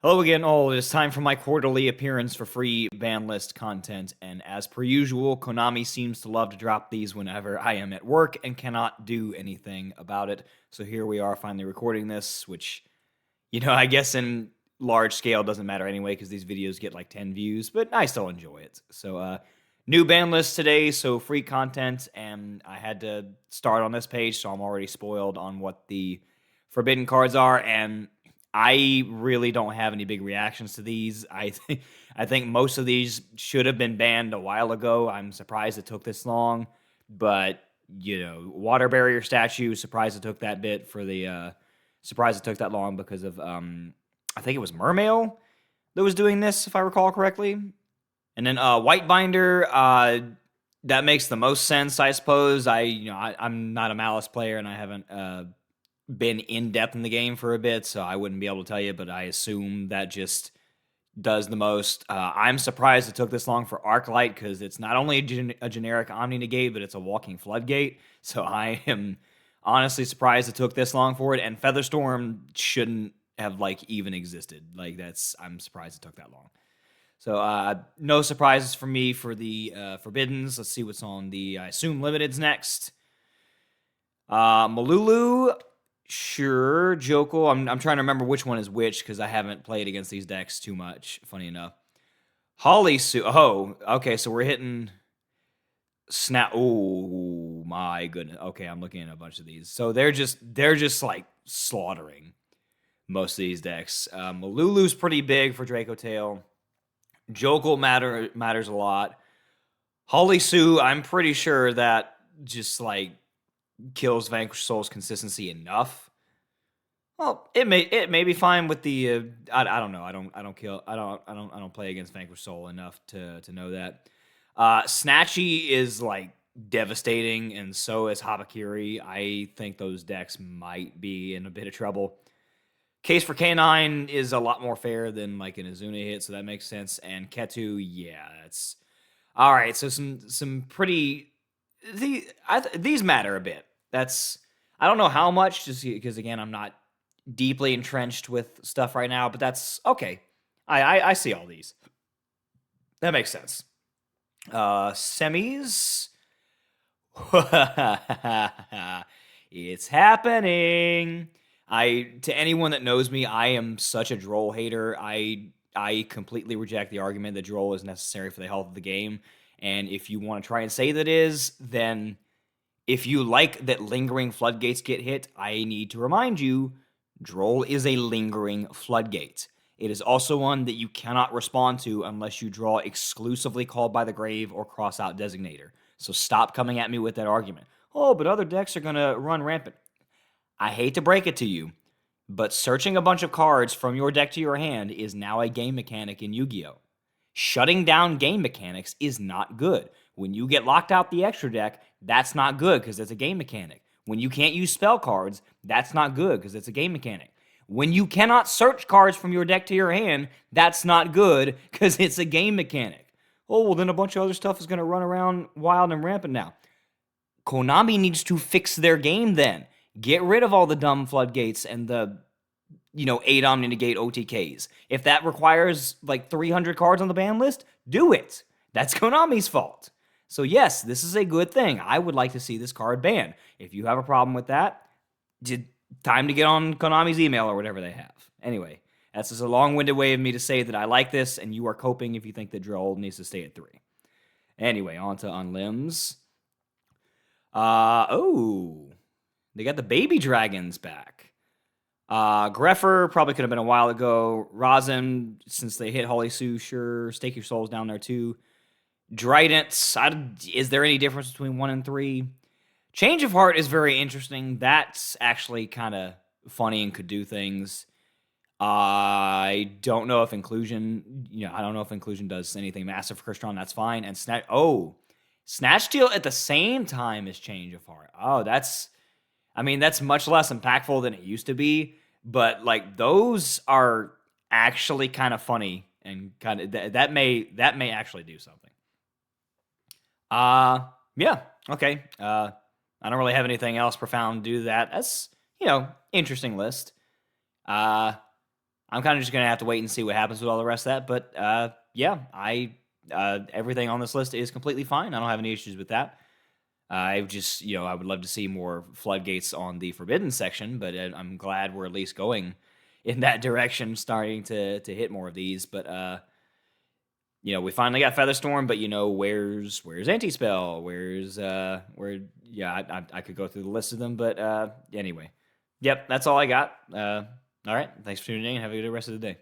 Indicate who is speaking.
Speaker 1: Hello again, all. It is time for my quarterly appearance for free Banlist content, and as per usual, Konami seems to love to drop these whenever I am at work and cannot do anything about it. So here we are finally recording this, which, I guess in large scale doesn't matter anyway because these videos get like 10 views, but I still enjoy it. So, new Banlist today, so free content, and I had to start on this page, so I'm already spoiled on what the forbidden cards are, and I really don't have any big reactions to these. I think most of these should have been banned a while ago. I'm surprised it took this long, but water barrier statue. Surprised it took that bit for the. Surprised it took that long because of I think it was Mermail that was doing this, if I recall correctly. And then White Binder. That makes the most sense, I suppose. I'm not a Malice player, and I haven't been in depth in the game for a bit, so I wouldn't be able to tell you, but I assume that just does the most. I'm surprised it took this long for Arclight because it's not only a generic Omni Negate, but it's a walking floodgate. So I am honestly surprised it took this long for it. And Featherstorm shouldn't have even existed. I'm surprised it took that long. So no surprises for me for the Forbiddens. Let's see what's on the I assume Limiteds next. Malulu. Sure, Joko. I'm trying to remember which one is which because I haven't played against these decks too much. Funny enough, Holly Sue. Oh, okay. So we're hitting Snap. Oh my goodness. Okay, I'm looking at a bunch of these. So they're just like slaughtering most of these decks. Malulu's pretty big for Draco Tail. Joko matters a lot. Holly Sue. I'm pretty sure that just kills Vanquish Soul's consistency enough. Well, it may be fine with the I don't know. I don't play against Vanquish Soul enough to know that. Snatchy is devastating, and so is Habakiri. I think those decks might be in a bit of trouble. Case for K9 is a lot more fair than an Azuna hit, so that makes sense. And Ketu, yeah, that's all right. So some pretty these matter a bit. I don't know how much, just because again I'm not deeply entrenched with stuff right now, but that's okay. I see all these. That makes sense. Semis. It's happening. To anyone that knows me, I am such a Droll hater. I completely reject the argument that Droll is necessary for the health of the game. And if you want to try and say that is, then if you like that lingering floodgates get hit, I need to remind you, Droll is a lingering floodgate. It is also one that you cannot respond to unless you draw exclusively Called by the Grave or Cross Out Designator. So stop coming at me with that argument. Oh, but other decks are going to run rampant. I hate to break it to you, but searching a bunch of cards from your deck to your hand is now a game mechanic in Yu-Gi-Oh! Shutting down game mechanics is not good. When you get locked out the extra deck, that's not good because it's a game mechanic. When you can't use spell cards, that's not good because it's a game mechanic. When you cannot search cards from your deck to your hand, that's not good because it's a game mechanic. Oh, well, then a bunch of other stuff is going to run around wild and rampant now. Konami needs to fix their game then. Get rid of all the dumb floodgates and the 8 Omni Negate OTKs. If that requires 300 cards on the ban list, do it. That's Konami's fault. So yes, this is a good thing. I would like to see this card banned. If you have a problem with that, time to get on Konami's email or whatever they have. Anyway, that's just a long-winded way of me to say that I like this, and you are coping if you think that Droll needs to stay at 3. Anyway, on to Unlimbs. They got the baby dragons back. Greffer probably could have been a while ago. Rosin, since they hit Holy Sue, sure. Stake Your Souls down there too. Dridents, is there any difference between 1 and 3? Change of Heart is very interesting. That's actually kind of funny and could do things. I don't know if Inclusion, I don't know if Inclusion does anything massive for Crystron. That's fine. And Snatch Steal at the same time as Change of Heart. Oh, that's much less impactful than it used to be. But those are actually kind of funny and kind of that may actually do something. Yeah, okay. I don't really have anything else profound to do that. That's interesting list. I'm kind of just gonna have to wait and see what happens with all the rest of that. But yeah, I everything on this list is completely fine. I don't have any issues with that. I just, I would love to see more floodgates on the forbidden section, but I'm glad we're at least going in that direction, starting to hit more of these. But we finally got Featherstorm, but where's Anti-Spell? Yeah, I could go through the list of them, but anyway. Yep, that's all I got. All right, thanks for tuning in. Have a good rest of the day.